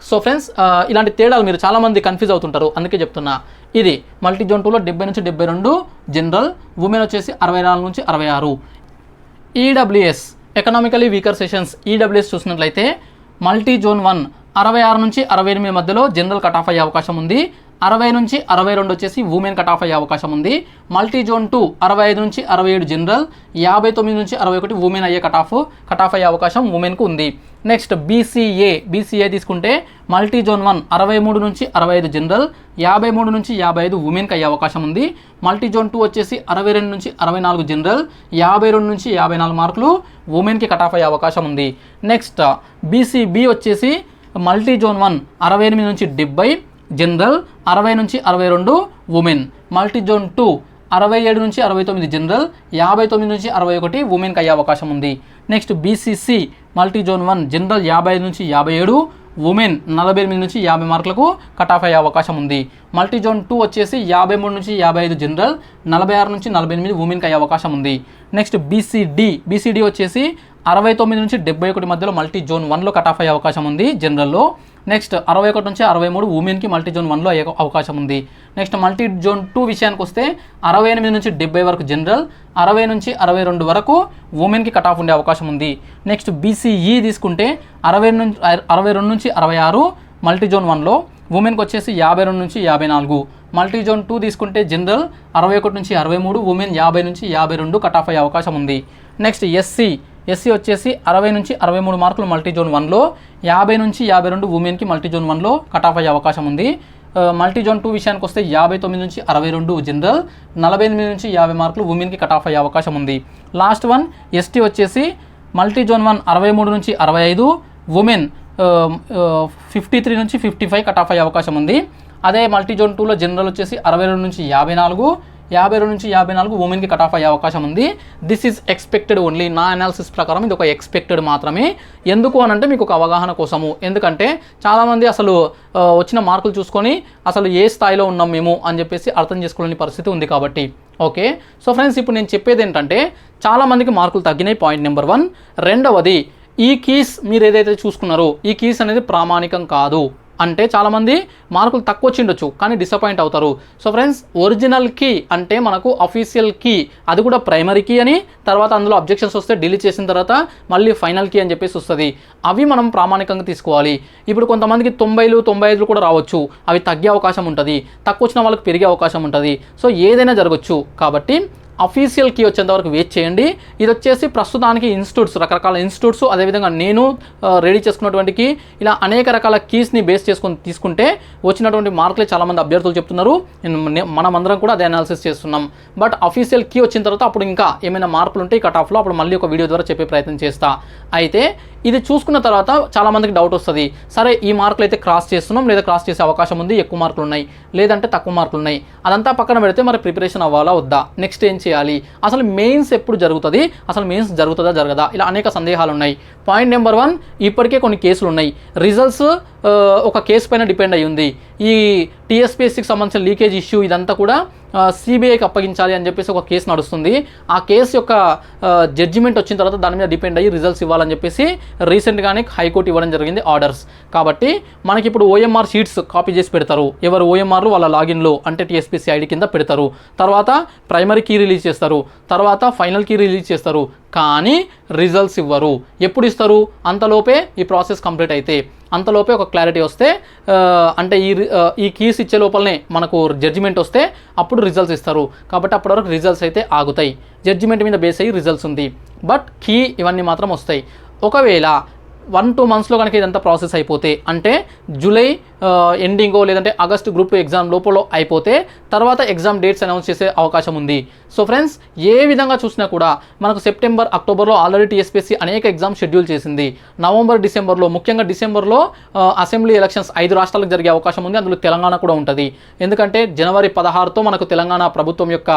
సో ఫ్రెండ్స్, ఇలాంటి తేడాలు మీరు చాలామంది కన్ఫ్యూజ్ అవుతుంటారు, అందుకే చెప్తున్నా. ఇది మల్టీ జోన్ 2లో 70 నుంచి 72 జనరల్, ఉమెన్ వచ్చేసి 64 నుంచి 66. EWS economically weaker sessions EWS చూసినట్లయితే మల్టీ జోన్ 1 66 నుంచి 68 మధ్యలో జనరల్ కట్ ఆఫ్ అయ్యే అవకాశం ఉంది. 60 నుంచి 62 వచ్చేసి ఉమెన్ కట్ ఆఫ్ అయ్యే అవకాశం ఉంది. మల్టీ జోన్ 2 65 నుంచి 67 జనరల్, 59 నుంచి 61 ఉమెన్ అయ్యే కట్ ఆఫ్ అయ్యే అవకాశం ఉమెన్కు ఉంది. నెక్స్ట్ బీసీఏ తీసుకుంటే మల్టీ జోన్ 1 63 నుంచి 65 జనరల్, 53 నుంచి 55 ఉమెన్కి అయ్యే అవకాశం ఉంది. మల్టీ జోన్ 2 వచ్చేసి 62 నుంచి 64 జనరల్, 52 నుంచి 54 మార్కులు ఉమెన్కి కట్ ఆఫ్ అయ్యే అవకాశం ఉంది. నెక్స్ట్ బీసీబీ వచ్చేసి మల్టీ జోన్ 1 68 నుంచి 70 జనరల్, 60 నుంచి 62 ఉమెన్. మల్టీ జోన్ 2 67 నుంచి 69 జనరల్, 59 నుంచి 61 ఉమెన్కి అయ్యే అవకాశం ఉంది. Next BCC multi zone 1 general 55 నుంచి 57, ఉమెన్ 48 నుంచి 50 మార్కులకు కట్ ఆఫ్ అయ్యే అవకాశం ఉంది. మల్టీ జోన్ 2 వచ్చేసి 53 నుంచి 55 జనరల్, 46 నుంచి 48 ఉమెన్కి అయ్యే అవకాశం ఉంది. నెక్స్ట్ బీసీడీ వచ్చేసి 69 నుంచి 71 మధ్యలో మల్టీ జోన్ 1లో కట్ ఆఫ్ అయ్యే అవకాశం ఉంది జనరల్లో. నెక్స్ట్ 61 నుంచి 63 ఉమెన్కి మల్టీ జోన్ 1లో అయ్యే అవకాశం ఉంది. నెక్స్ట్ మల్టీ జోన్ 2 విషయానికి వస్తే 68 నుంచి 70 వరకు జనరల్, 60 నుంచి 62 వరకు ఉమెన్కి కట్ ఆఫ్ ఉండే అవకాశం ఉంది. నెక్స్ట్ బీసీఈ తీసుకుంటే 62 నుంచి 66 మల్టీ జోన్ 1లో, ఉమెన్కి వచ్చేసి 52 నుంచి 54. మల్టీ జోన్ 2 తీసుకుంటే జనరల్ 61 నుంచి 63, ఉమెన్ 50 నుంచి 52 కట్ ఆఫ్ అయ్యే అవకాశం ఉంది. నెక్స్ట్ ఎస్సీ వచ్చేసి 60 నుంచి 63 మార్కులు మల్టీ జోన్ 1లో, 50 నుంచి 52 ఉమెన్కి మల్టీ జోన్ 1లో కట్ ఆఫ్ అయ్యే అవకాశం ఉంది. మల్టీ జోన్ 2 విషయానికి వస్తే 59 నుంచి 62 జనరల్, 48 నుంచి 50 మార్కులు ఉమెన్కి కట్ ఆఫ్ అయ్యే అవకాశం ఉంది. లాస్ట్ వన్ ఎస్టీ వచ్చేసి మల్టీ జోన్ 1 63 నుంచి 65, ఉమెన్ 53 నుంచి 55 కట్ ఆఫ్ అయ్యే అవకాశం ఉంది. అదే మల్టీ జోన్ 2లో జనరల్ వచ్చేసి 62 నుంచి 54 నుంచి 54 ఉమెన్కి కట్ ఆఫ్ అయ్యే అవకాశం ఉంది. దిస్ ఈజ్ ఎక్స్పెక్టెడ్ ఓన్లీ, నా అనాలిసిస్ ప్రకారం ఇది ఒక ఎక్స్పెక్టెడ్ మాత్రమే. ఎందుకు అనంటే మీకు ఒక అవగాహన కోసము. ఎందుకంటే చాలామంది అసలు వచ్చిన మార్కులు చూసుకొని అసలు ఏ స్థాయిలో ఉన్నాం మేము అని చెప్పేసి అర్థం చేసుకోలేని పరిస్థితి ఉంది కాబట్టి. ఓకే, సో ఫ్రెండ్స్, ఇప్పుడు నేను చెప్పేది ఏంటంటే చాలామందికి మార్కులు తగ్గినాయి, పాయింట్ నెంబర్ 1. రెండవది, ఈ కీస్ మీరు ఏదైతే చూసుకున్నారో ఈ కీస్ అనేది ప్రామాణికం కాదు. అంటే చాలామంది మార్కులు తక్కువ వచ్చిండొచ్చు కానీ డిసప్పాయింట్ అవుతారు. సో ఫ్రెండ్స్, ఒరిజినల్ కీ అంటే మనకు అఫీషియల్ కీ, అది కూడా ప్రైమరీ కీ అని, తర్వాత అందులో అబ్జెక్షన్స్ వస్తే డిలీట్ చేసిన తర్వాత మళ్ళీ ఫైనల్ కీ అని చెప్పేసి వస్తుంది. అవి మనం ప్రామాణికంగా తీసుకోవాలి. ఇప్పుడు కొంతమందికి 90లు 95లు కూడా రావచ్చు, అవి తగ్గే అవకాశం ఉంటుంది, తక్కువ వచ్చిన వాళ్ళకి పెరిగే అవకాశం ఉంటుంది. సో ఏదైనా జరగచ్చు. కాబట్టి అఫీషియల్ కీ వచ్చేంత వరకు వెయిట్ చేయండి. ఇది వచ్చేసి ప్రస్తుతానికి ఇన్స్టిట్యూట్స్, రకరకాల ఇన్స్టిట్యూట్స్, అదేవిధంగా నేను రెడీ చేసుకున్నటువంటి కీ, ఇలా అనేక రకాల కీస్ని బేస్ చేసుకొని తీసుకుంటే వచ్చినటువంటి మార్కులే చాలామంది అభ్యర్థులు చెప్తున్నారు. మనమందరం కూడా అదే అనాలిసిస్ చేస్తున్నాం. బట్ అఫీషియల్ కీ వచ్చిన తర్వాత అప్పుడు ఇంకా ఏమైనా మార్పులు ఉంటే కట్ ఆఫ్లో అప్పుడు మళ్ళీ ఒక వీడియో ద్వారా చెప్పే ప్రయత్నం చేస్తా. అయితే ఇది చూసుకున్న తర్వాత చాలామందికి డౌట్ వస్తుంది, సరే ఈ మార్కులు అయితే క్రాస్ చేస్తున్నాం, లేదా క్రాస్ చేసే అవకాశం ఉంది, ఎక్కువ మార్కులు ఉన్నాయి, లేదంటే తక్కువ మార్కులు ఉన్నాయి, అదంతా పక్కన పెడితే మరి ప్రిపరేషన్ అవ్వాలా వద్దా, నెక్స్ట్ ఏం చేయాలి, అసలు మెయిన్స్ ఎప్పుడు జరుగుతుంది, అసలు మెయిన్స్ జరుగుతుందా జరగదా, ఇలా అనేక సందేహాలు ఉన్నాయి. పాయింట్ నెంబర్ 1, ఇప్పటికే కొన్ని కేసులు ఉన్నాయి. రిజల్ట్స్ ఒక కేసు పైన డిపెండ్ అయ్యి ఉంది. ఈ టీఎస్పీఎస్సీకి సంబంధించిన లీకేజ్ ఇష్యూ ఇదంతా కూడా సిబిఐకి అప్పగించాలి అని చెప్పేసి ఒక కేసు నడుస్తుంది. ఆ కేసు యొక్క జడ్జిమెంట్ వచ్చిన తర్వాత దాని మీద డిపెండ్ అయ్యి రిజల్ట్స్ ఇవ్వాలని చెప్పేసి రీసెంట్గానే హైకోర్టు ఇవ్వడం జరిగింది ఆర్డర్స్. కాబట్టి మనకి ఇప్పుడు ఓఎంఆర్ షీట్స్ కాపీ చేసి పెడతారు. ఎవరు ఓఎంఆర్లు వాళ్ళ లాగిన్లో అంటే టీఎస్పీఎస్సీ ఐడి కింద పెడతారు. తర్వాత ప్రైమరీ కీ రిలీజ్ చేస్తారు, తర్వాత ఫైనల్ కీ రిలీజ్ చేస్తారు, కానీ రిజల్ట్స్ ఇవ్వరు. ఎప్పుడు ఇస్తారు? అంతలోపే ఈ ప్రాసెస్ కంప్లీట్ అయితే, అంతలోపే ఒక క్లారిటీ వస్తే, అంటే ఈ కీస్ ఇచ్చే లోపలనే మనకు జడ్జిమెంట్ వస్తే అప్పుడు రిజల్ట్స్ ఇస్తారు. కాబట్టి అప్పటి వరకు రిజల్ట్స్ అయితే ఆగుతాయి. జడ్జిమెంట్ మీద బేస్ అయ్యి రిజల్ట్స్ ఉంది, బట్ కీ ఇవన్నీ మాత్రం వస్తాయి. ఒకవేళ 1-2 మంత్స్లో కనుక ఇదంతా ప్రాసెస్ అయిపోతే, అంటే జూలై ఎండింగో లేదంటే ఆగస్ట్ గ్రూప్ 2 ఎగ్జామ్ లోపల అయిపోతే తర్వాత ఎగ్జామ్ డేట్స్ అనౌన్స్ చేసే అవకాశం ఉంది. సో ఫ్రెండ్స్, ఏ విధంగా చూసినా కూడా మనకు సెప్టెంబర్, అక్టోబర్లో ఆల్రెడీ టీఎస్పీఎస్సీ అనేక ఎగ్జామ్ షెడ్యూల్ చేసింది. నవంబర్, డిసెంబర్లో, ముఖ్యంగా డిసెంబర్లో అసెంబ్లీ ఎలక్షన్స్ 5 రాష్ట్రాలకు జరిగే అవకాశం ఉంది. అందులో తెలంగాణ కూడా ఉంటుంది. ఎందుకంటే జనవరి 16తో మనకు తెలంగాణ ప్రభుత్వం యొక్క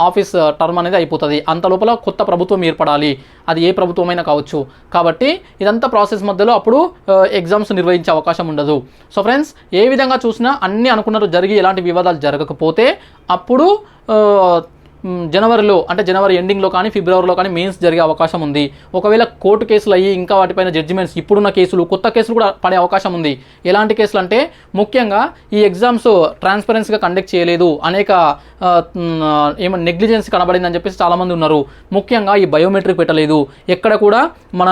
ఆఫీస్ టర్మ్ అనేది అయిపోతుంది. అంత లోపల కొత్త ప్రభుత్వం ఏర్పడాలి, అది ఏ ప్రభుత్వమైనా కావచ్చు. కాబట్టి ఇదంతా ప్రాసెస్ మధ్యలో అప్పుడు ఎగ్జామ్స్ నిర్వహించే అవకాశం ఉండదు. సో ఫ్రెండ్స్, ఏ విధంగా చూసినా అన్నీ అనుకున్నట్టు జరిగి ఎలాంటి వివాదాలు జరగకపోతే అప్పుడు జనవరిలో, అంటే జనవరి ఎండింగ్లో కానీ ఫిబ్రవరిలో కానీ మెయిన్స్ జరిగే అవకాశం ఉంది. ఒకవేళ కోర్టు కేసులు అయ్యి ఇంకా వాటిపైన జడ్జిమెంట్స్, ఇప్పుడున్న కేసులు, కొత్త కేసులు కూడా పడే అవకాశం ఉంది. ఎలాంటి కేసులు అంటే ముఖ్యంగా ఈ ఎగ్జామ్స్ ట్రాన్స్పరెన్సీగా కండక్ట్ చేయలేదు, అనేక నెగ్లిజెన్స్ కనబడిందని చెప్పేసి చాలామంది ఉన్నారు. ముఖ్యంగా ఈ బయోమెట్రిక్ పెట్టలేదు, ఎక్కడ కూడా మన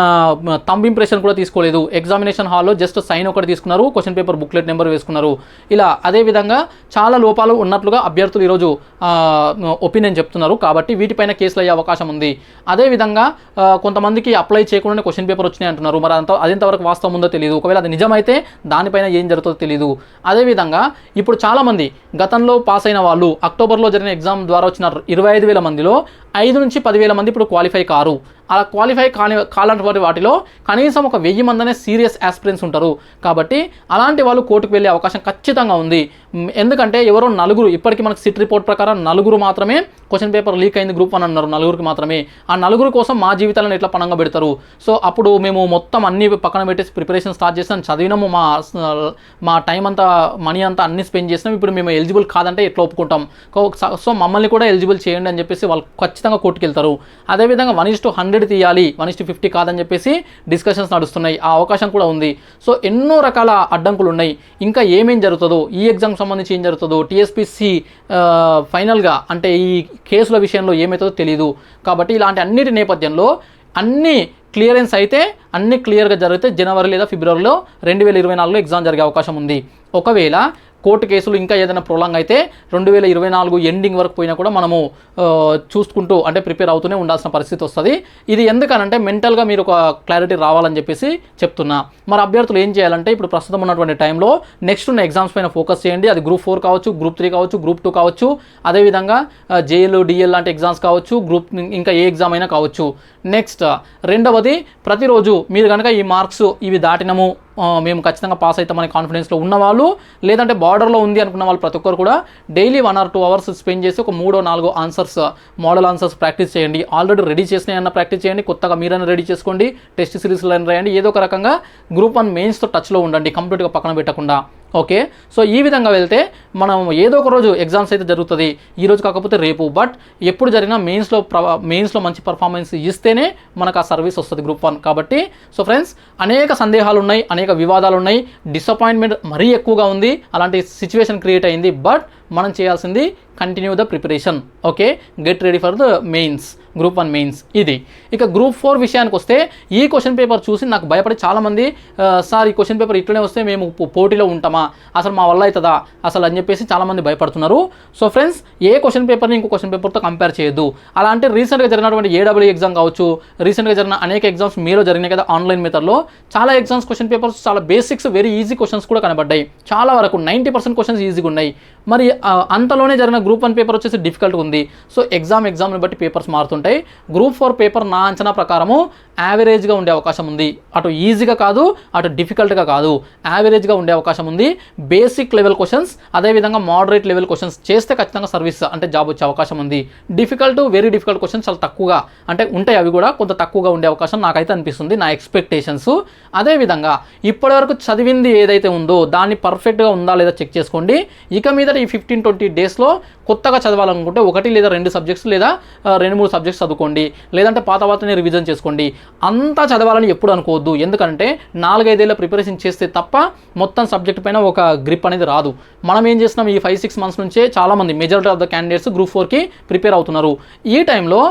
థంబ్ ఇంప్రెషన్ కూడా తీసుకోలేదు, ఎగ్జామినేషన్ హాల్లో జస్ట్ సైన్ ఒకటి తీసుకున్నారు, క్వశ్చన్ పేపర్ బుక్లెట్ నెంబర్ వేసుకున్నారు. ఇలా అదేవిధంగా చాలా లోపాలు ఉన్నట్లుగా అభ్యర్థులు ఈరోజు ఒపీనియన్ చెప్తున్నారు. కాబట్టి వీటిపైన కేసులు అయ్యే అవకాశం ఉంది. అదేవిధంగా కొంతమందికి అప్లై చేయకుండానే క్వశ్చన్ పేపర్ వచ్చినాయి అంటున్నారు. మరి అదెంతవరకు వాస్తవం ఉందో తెలియదు. ఒకవేళ అది నిజమైతే దానిపైన ఏం జరుగుతుందో తెలియదు. అదేవిధంగా ఇప్పుడు చాలామంది గతంలో పాస్ అయిన వాళ్ళు అక్టోబర్లో జరిగిన ఎగ్జామ్ ద్వారా వచ్చిన 25,000 మందిలో 5-10,000 మంది ఇప్పుడు క్వాలిఫై కారు. అలా క్వాలిఫై కాలంటి వాటిలో కనీసం ఒక 1000 మందినే సీరియస్ ఆస్పిరెంట్స్ ఉంటారు. కాబట్టి అలాంటి వాళ్ళు కోర్టుకు వెళ్ళే అవకాశం ఖచ్చితంగా ఉంది. ఎందుకంటే ఎవరో 4, ఇప్పటికీ మనకు సిట్ రిపోర్ట్ ప్రకారం 4 మాత్రమే క్వశ్చన్ పేపర్ లీక్ అయింది గ్రూప్ 1 అన్నారు. 4 మాత్రమే. ఆ 4 కోసం మా జీవితాలను ఎట్లా పణంగా పెడతారు? సో అప్పుడు మేము మొత్తం అన్ని పక్కన పెట్టేసి ప్రిపరేషన్ స్టార్ట్ చేసాం, చదివినాము, మా టైం అంతా, మనీ అంతా అన్ని స్పెండ్ చేసినాం, ఇప్పుడు మేము ఎలిజిబుల్ కాదంటే ఎట్లా ఒప్పుకుంటాం? సో మమ్మల్ని కూడా ఎలిజిబుల్ చేయండి అని చెప్పేసి వాళ్ళు ఖచ్చితంగా కోర్టుకు వెళ్తారు. అదేవిధంగా 1:100 తీయాలి, 1:50 కాదని చెప్పేసి డిస్కషన్స్ నడుస్తున్నాయి. ఆ అవకాశం కూడా ఉంది. సో ఎన్నో రకాల అడ్డంకులు ఉన్నాయి. ఇంకా ఏమేం జరుగుతుందో, ఈ ఎగ్జామ్ సంబంధించి ఏం జరుగుతుందో, టీఎస్పీఎస్సీ ఫైనల్గా అంటే ఈ కేసుల విషయంలో ఏమవుతుందో తెలియదు. కాబట్టి ఇలాంటి అన్నిటి నేపథ్యంలో అన్నీ క్లియరెన్స్ అయితే, అన్ని క్లియర్గా జరిగితే జనవరి లేదా ఫిబ్రవరిలో 2024లో ఎగ్జామ్ జరిగే అవకాశం ఉంది. ఒకవేళ కోర్టు కేసులు ఇంకా ఏదైనా ప్రొలాంగ్ అయితే 2024 ఎండింగ్ వరకు పోయినా కూడా మనము చూసుకుంటూ, అంటే ప్రిపేర్ అవుతూనే ఉండాల్సిన పరిస్థితి వస్తుంది. ఇది ఎందుకనంటే మెంటల్గా మీరు ఒక క్లారిటీ రావాలని చెప్పేసి చెప్తున్నా. మరి అభ్యర్థులు ఏం చేయాలంటే ఇప్పుడు ప్రస్తుతం ఉన్నటువంటి టైంలో నెక్స్ట్ ఉన్న ఎగ్జామ్స్ పైన ఫోకస్ చేయండి. అది గ్రూప్ 4 కావచ్చు, గ్రూప్ 3 కావచ్చు, గ్రూప్ 2 కావచ్చు, అదేవిధంగా జేఎల్, డిఎల్ లాంటి ఎగ్జామ్స్ కావచ్చు, ఇంకా ఏ ఎగ్జామ్ అయినా కావచ్చు. నెక్స్ట్ రెండవది, ప్రతిరోజు మీరు కనుక ఈ మార్క్స్ ఇవి దాటినము, మేము ఖచ్చితంగా పాస్ అవుతామనే కాన్ఫిడెన్స్లో ఉన్నవాళ్ళు, లేదంటే బార్డర్లో ఉంది అనుకున్న వాళ్ళు ప్రతి ఒక్కరు కూడా డైలీ 1 or 2 hours స్పెండ్ చేసి ఒక 3-4 ఆన్సర్స్, మోడల్ ఆన్సర్స్ ప్రాక్టీస్ చేయండి. ఆల్రెడీ రెడీ చేసినాయన్న ప్రాక్టీస్ చేయండి, కొత్తగా మీరైనా రెడీ చేసుకోండి, టెస్ట్ సిరీస్లో అయినా రాయండి. ఏదో ఒక రకంగా గ్రూప్ 1 మెయిన్స్తో టచ్లో ఉండండి, కంప్లీట్గా పక్కన పెట్టకుండా. ఓకే, సో ఈ విధంగా వెళ్తే మనం ఏదో ఒక రోజు ఎగ్జామ్స్ అయితే జరుగుతుంది, ఈ రోజు కాకపోతే రేపు. బట్ ఎప్పుడు జరిగినా మెయిన్స్లో మంచి పర్ఫార్మెన్స్ ఇస్తేనే మనకు ఆ సర్వీస్ వస్తుంది గ్రూప్ 1. కాబట్టి సో ఫ్రెండ్స్, అనేక సందేహాలు ఉన్నాయి, అనేక వివాదాలు ఉన్నాయి, డిసప్పాయింట్మెంట్ మరీ ఎక్కువగా ఉంది, అలాంటి సిచ్యువేషన్ క్రియేట్ అయింది. బట్ మనం చేయాల్సింది continue the preparation. Okay, get ready for the mains, group 1 mains. ఇది ఇక గ్రూప్ 4 విషయానికి వస్తే, ఈ క్వశ్చన్ పేపర్ చూసి నాకు భయపడి చాలామంది, సార్ ఈ క్వశ్చన్ పేపర్ ఇట్లనే వస్తే మేము పోటీలో ఉంటామా, అసలు మా వల్ల అవుతుందా అసలు అని చెప్పేసి చాలామంది భయపడుతున్నారు. సో ఫ్రెండ్స్, ఏ క్వశ్చన్ పేపర్ని ఇంకో క్వశ్చన్ పేపర్తో కంపేర్ చేయొద్దు. అలా అంటే రీసెంట్గా జరిగినటువంటి ఏడబ్ల్యూ ఎగ్జామ్ కావచ్చు, రీసెంట్గా జరిగిన అనేక ఎగ్జామ్స్ మీలో జరిగినాయి కదా ఆన్లైన్ మెథడ్లో, చాలా ఎగ్జామ్స్ క్వశ్చన్ పేపర్స్ చాలా బేసిక్స్, వెరీ ఈజీ క్వశ్చన్స్ కూడా కనబడ్డాయి. చాలా వరకు 90% క్వశ్చన్స్ ఈజీగా ఉన్నాయి. మరి అంతలోనే జరిగిన గ్రూప్ 1 పేపర్ వచ్చేసి డిఫికల్ట్గా ఉంది. సో ఎగ్జామ్ని బట్టి పేపర్స్ మారుతుంటాయి. గ్రూప్ 4 పేపర్ నా అంచనా ప్రకారము యావరేజ్గా ఉండే అవకాశం ఉంది. అటు ఈజీగా కాదు, అటు డిఫికల్ట్గా కాదు, యావరేజ్గా ఉండే అవకాశం ఉంది. బేసిక్ లెవెల్ క్వశ్చన్స్, అదేవిధంగా మోడరేట్ లెవెల్ క్వశ్చన్స్ చేస్తే ఖచ్చితంగా సర్వీస్ అంటే జాబ్ వచ్చే అవకాశం ఉంది. వెరీ డిఫికల్ట్ క్వశ్చన్స్ చాలా తక్కువగా అంటే ఉంటాయి, అవి కూడా కొంత తక్కువగా ఉండే అవకాశం నాకైతే అనిపిస్తుంది, నా ఎక్స్పెక్టేషన్స్. అదేవిధంగా ఇప్పటివరకు చదివింది ఏదైతే ఉందో దాన్ని పర్ఫెక్ట్గా ఉందా లేదా చెక్ చేసుకోండి. ఇక మీద ఈ 15-20 డేస్లో కొత్తగా చదవాలనుకుంటే 1 లేదా 2 సబ్జెక్ట్స్ లేదా 2-3 సబ్జెక్ట్స్ చదువుకోండి, లేదంటే పాతని రివిజన్ చేసుకోండి. అంతా చదవాలని ఎప్పుడు అనుకోవద్దు, ఎందుకంటే 4-5 ఏళ్ళ ప్రిపరేషన్ చేస్తే తప్ప మొత్తం సబ్జెక్ట్ పైన ఒక గ్రిప్ అనేది రాదు. మనం ఏం చేస్తున్నాం, ఈ 5-6 months నుంచే చాలామంది majority of the candidates group 4కి ప్రిపేర్ అవుతున్నారు. ఈ టైంలో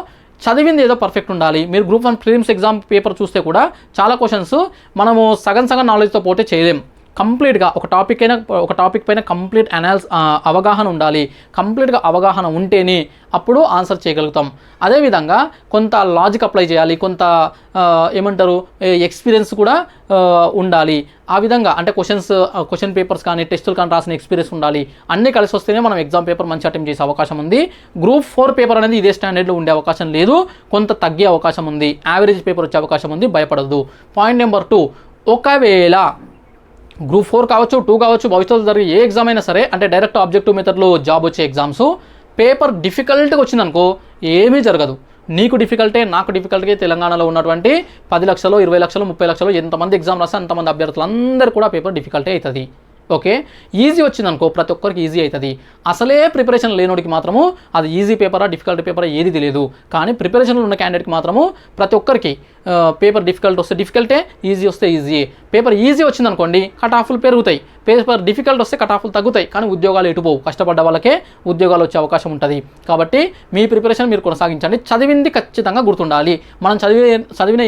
చదివింది ఏదో పర్ఫెక్ట్ ఉండాలి. మీరు గ్రూప్ 1 ప్రిలిమ్స్ ఎగ్జామ్ పేపర్ చూస్తే కూడా చాలా క్వశ్చన్స్ మనము సగం నాలెడ్జ్తో పోతే చేయలేం. కంప్లీట్గా ఒక టాపిక్ పైన కంప్లీట్ అవగాహన ఉండాలి. కంప్లీట్గా అవగాహన ఉంటేనే అప్పుడు ఆన్సర్ చేయగలుగుతాం. అదేవిధంగా కొంత లాజిక్ అప్లై చేయాలి, కొంత ఏమంటారు ఎక్స్పీరియన్స్ కూడా ఉండాలి. ఆ విధంగా అంటే క్వశ్చన్ పేపర్స్ కానీ టెస్టులు కానీ రాసిన ఎక్స్పీరియన్స్ ఉండాలి. అన్నీ కలిసి వస్తేనే మనం ఎగ్జామ్ పేపర్ మంచి అటెంప్ట్ చేసే అవకాశం ఉంది. గ్రూప్ 4 పేపర్ అనేది ఇదే స్టాండర్డ్లో ఉండే అవకాశం లేదు, కొంత తగ్గే అవకాశం ఉంది. యావరేజ్ పేపర్ వచ్చే అవకాశం ఉంది, భయపడద్దు. పాయింట్ నెంబర్ 2, ఒకవేళ గ్రూప్ 4 కావచ్చు, 2 కావచ్చు, భవిష్యత్తులో జరిగే ఏ ఎగ్జామ్ అయినా సరే, అంటే డైరెక్ట్ ఆబ్జెక్టివ్ మెథడ్లో జాబ్ వచ్చే ఎగ్జామ్స్ పేపర్ డిఫికల్ట్గా వచ్చిందనుకో ఏమీ జరగదు. నీకు డిఫికల్టే, నాకు డిఫికల్ట్గా తెలంగాణలో ఉన్నటువంటి 10 లక్షలు, 20 లక్షలు, 30 లక్షలు ఎంతమంది ఎగ్జామ్ రాస్తే అంతమంది అభ్యర్థులు అందరూ కూడా పేపర్ డిఫికల్టే అవుతుంది. ఓకే, ఈజీ వచ్చిందనుకో ప్రతి ఒక్కరికి ఈజీ అవుతుంది. అసలే ప్రిపరేషన్ లేనోడికి మాత్రము అది ఈజీ పేపరా డిఫికల్ట్ పేపరా ఏది తెలియదు. కానీ ప్రిపరేషన్లో ఉన్న క్యాండిడేట్కి మాత్రము ప్రతి ఒక్కరికి పేపర్ డిఫికల్ట్ వస్తే డిఫికల్టే, ఈజీ వస్తే ఈజీయే. పేపర్ ఈజీ వచ్చిందనుకోండి కట్ ఆఫ్లు పెరుగుతాయి, పేపర్ డిఫికల్ట్ వస్తే కట్ ఆఫ్లు తగ్గుతాయి, కానీ ఉద్యోగాలు ఎటుపోవు. కష్టపడ్డ వాళ్ళకే ఉద్యోగాలు వచ్చే అవకాశం ఉంటుంది. కాబట్టి మీ ప్రిపరేషన్ మీరు కొనసాగించండి. చదివింది ఖచ్చితంగా గుర్తుండాలి. మనం చదివిన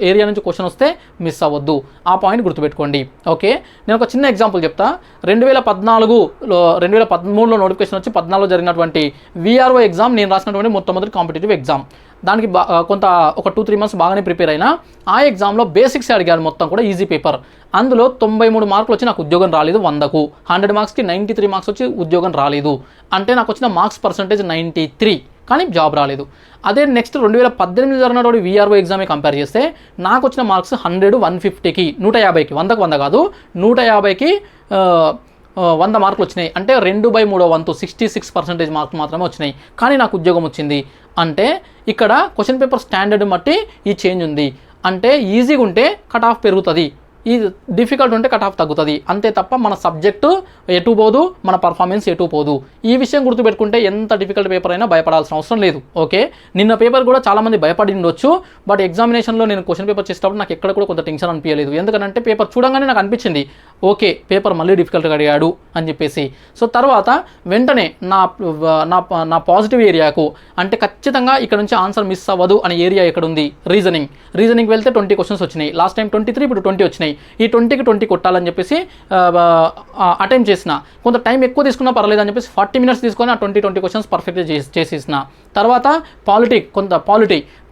ఏరియా నుంచి క్వశ్చన్ వస్తే మిస్ అవ్వద్దు. ఆ పాయింట్ గుర్తుపెట్టుకోండి. ఓకే, నేను ఒక చిన్న ఎగ్జాంపుల్ చెప్తా. 2013లో నోటిఫికేషన్ వచ్చి 14లో జరిగినటువంటి VRO ఎగ్జామ్ నేను రాసినటువంటి మొట్టమొదటి కాంపిటేటివ్ ఎగ్జామ్. దానికి కొంత ఒక 2-3 మంత్స్ బాగానే ప్రిపేర్ అయినా. ఆ ఎగ్జామ్లో బేసిక్స్ అడిగారు, మొత్తం కూడా ఈజీ పేపర్. అందులో 93 మార్కులు వచ్చి నాకు ఉద్యోగం రాలేదు. 100కు 100 మార్క్స్కి 93 మార్క్స్ వచ్చి ఉద్యోగం రాలేదు. అంటే నాకు వచ్చిన మార్క్స్ పర్సంటేజ్ 93, కానీ జాబ్ రాలేదు. అదే నెక్స్ట్ 2018 జరిగినటువంటి VRO ఎగ్జామే కంపేర్ చేస్తే నాకు వచ్చిన మార్క్స్ 100, 150కి 150కి 100కు 100 కాదు 150కి 100 మార్కులు వచ్చినాయి. అంటే 2/3 వంతు 66% మార్కులు మాత్రమే వచ్చినాయి, కానీ నాకు ఉద్యోగం వచ్చింది. అంటే ఇక్కడ క్వశ్చన్ పేపర్ స్టాండర్డ్ బట్టి ఈ చేంజ్ ఉంది. అంటే ఈజీగా ఉంటే కట్ ఆఫ్ పెరుగుతుంది, ఈ డిఫికల్ట్ ఉంటే కట్ ఆఫ్ తగ్గుతుంది. అంతే తప్ప మన సబ్జెక్టు ఎటు పోదు, మన పర్ఫార్మెన్స్ ఎటు పోదు. ఈ విషయం గుర్తుపెట్టుకుంటే ఎంత డిఫికల్ట్ పేపర్ అయినా భయపడాల్సిన అవసరం లేదు. ఓకే, నిన్న పేపర్ కూడా చాలామంది భయపడి ఉండొచ్చు. బట్ ఎగ్జామినేషన్లో నేను క్వశ్చన్ పేపర్ చేసేటప్పుడు నాకు ఎక్కడ కూడా కొంత టెన్షన్ అనిపించలేదు. ఎందుకంటే పేపర్ చూడంగానే నాకు అనిపించింది ఓకే పేపర్ మళ్ళీ డిఫికల్ట్గా అడిగాడు అని చెప్పేసి. సో తర్వాత వెంటనే నా పాజిటివ్ ఏరియాకు, అంటే ఖచ్చితంగా ఇక్కడ నుంచి ఆన్సర్ మిస్ అవ్వదు అనే ఏరియా ఎక్కడ ఉంది, రీజనింగ్ వెళ్తే 20 క్వశ్చన్స్ వచ్చినాయి. లాస్ట్ టైం 23, ఇప్పుడు 20 వచ్చినాయి. ఈ 20కి 20 కొట్టాలని చెప్పేసి అటెంప్ట్ చేసిన. కొంత టైం ఎక్కువ తీసుకున్నా పర్లేదు అని చెప్పేసి 40 మినిట్స్ తీసుకొని ఆ 20 క్వశ్చన్స్ పర్ఫెక్ట్గా చేసేసిన. తర్వాత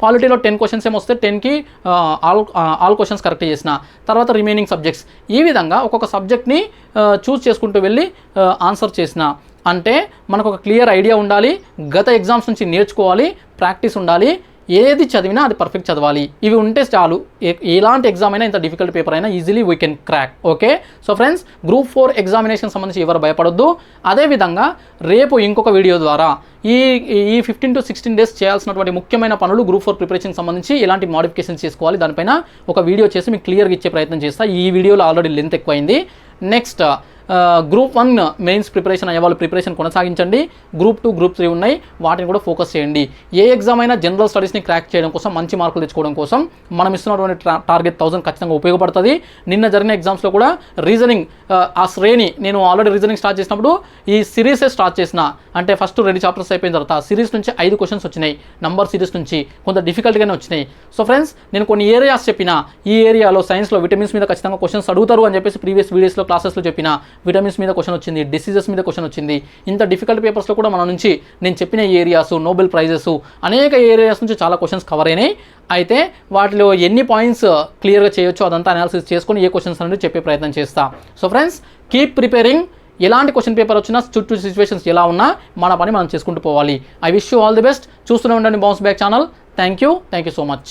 పాలిటీలో 10 క్వశ్చన్స్ ఏమో వస్తే 10కి ఆల్ క్వశ్చన్స్ కరెక్ట్ చేసిన. తర్వాత రిమైనింగ్ సబ్జెక్ట్స్, ఈ విధంగా ఒక్కొక్క సబ్జెక్ట్ని చూస్ చేసుకుంటూ వెళ్ళి ఆన్సర్ చేసిన. అంటే మనకు ఒక క్లియర్ ఐడియా ఉండాలి, గత ఎగ్జామ్స్ నుంచి నేర్చుకోవాలి, ప్రాక్టీస్ ఉండాలి, ఏది చదివినా అది పర్ఫెక్ట్ చదవాలి. ఇవి ఉంటే చాలు, ఎలాంటి ఎగ్జామ్ అయినా, ఇంత డిఫికల్ట్ పేపర్ అయినా easily we can crack. Okay, so friends, group 4 examination సంబంధించి ఎవరు భయపడొద్దు. అదేవిధంగా రేపు ఇంకొక వీడియో ద్వారా ఈ 15 to 16 డేస్ చేయాల్సినటువంటి ముఖ్యమైన పనులు గ్రూప్ 4 ప్రిపరేషన్ సంబంధించి ఎలాంటి మోడిఫికేషన్స్ చేసుకోవాలి దానిపైన ఒక వీడియో చేసి మీకు క్లియర్గా ఇచ్చే ప్రయత్నం చేస్తా. ఈ వీడియోలో ఆల్రెడీ లెంత్ ఎక్కువైంది. నెక్స్ట్ గ్రూప్ 1 మెయిన్స్ ప్రిపరేషన్ అయ్యే వాళ్ళు ప్రిపరేషన్ కొనసాగించండి. గ్రూప్ 2, గ్రూప్ 3 ఉన్నాయి, వాటిని కూడా ఫోకస్ చేయండి. ఏ ఎగ్జామ్ అయినా జనరల్ స్టడీస్ని క్రాక్ చేయడం కోసం, మంచి మార్కులు తెచ్చుకోవడం కోసం మనం ఇస్తున్నటువంటి టార్గెట్ 1000 ఖచ్చితంగా ఉపయోగపడుతుంది. నిన్న జరిగిన ఎగ్జామ్స్లో కూడా రీజనింగ్ ఆ శ్రేణి, నేను ఆల్రెడీ రీజనింగ్ స్టార్ట్ చేసినప్పుడు ఈ సిరీసే స్టార్ట్ చేసిన. అంటే ఫస్ట్ 2 చాప్టర్స్ అయిపోయిన తర్వాత సిరీస్ నుంచి 5 క్వశ్చన్స్ వచ్చినాయి, నంబర్ సిరీస్ నుంచి కొంత డిఫికల్ట్గానే వచ్చినాయి. సో ఫ్రెండ్స్, నేను కొన్ని ఏరియాస్ చెప్పిన, ఈ ఏరియాలో సైన్స్లో విటమిన్స్ మీద ఖచ్చితంగా క్వశ్చన్స్ అడుగుతారు అని చెప్పేసి ప్రీవియస్ వీడియోస్లో క్లాసెస్లో చెప్పిన. విటమిన్స్ మీద క్వశ్చన్ వచ్చింది, డిసీజెస్ మీద క్వశ్చన్ వచ్చింది. ఇంత డిఫికల్ట్ పేపర్స్లో కూడా మన నుంచి నేను చెప్పిన ఏరియాస్, నోబెల్ ప్రైజెస్, అనేక ఏరియాస్ నుంచి చాలా క్వశ్చన్స్ కవర్ అయినాయి. అయితే వాటిలో ఎన్ని పాయింట్స్ క్లియర్గా చేయొచ్చో అదంతా అనాలిసిస్ చేసుకొని ఏ క్వశ్చన్స్ అనేది చెప్పే ప్రయత్నం చేస్తా. So friends, keep preparing. ఎలాంటి క్వశ్చన్ పేపర్ వచ్చినా, చుట్టూ సిచ్యువేషన్స్ ఎలా ఉన్నా మన పని మనం చేసుకుంటూ పోవాలి. I wish you all the best. చూస్తూనే ఉండండి bounce back channel. Thank you so much.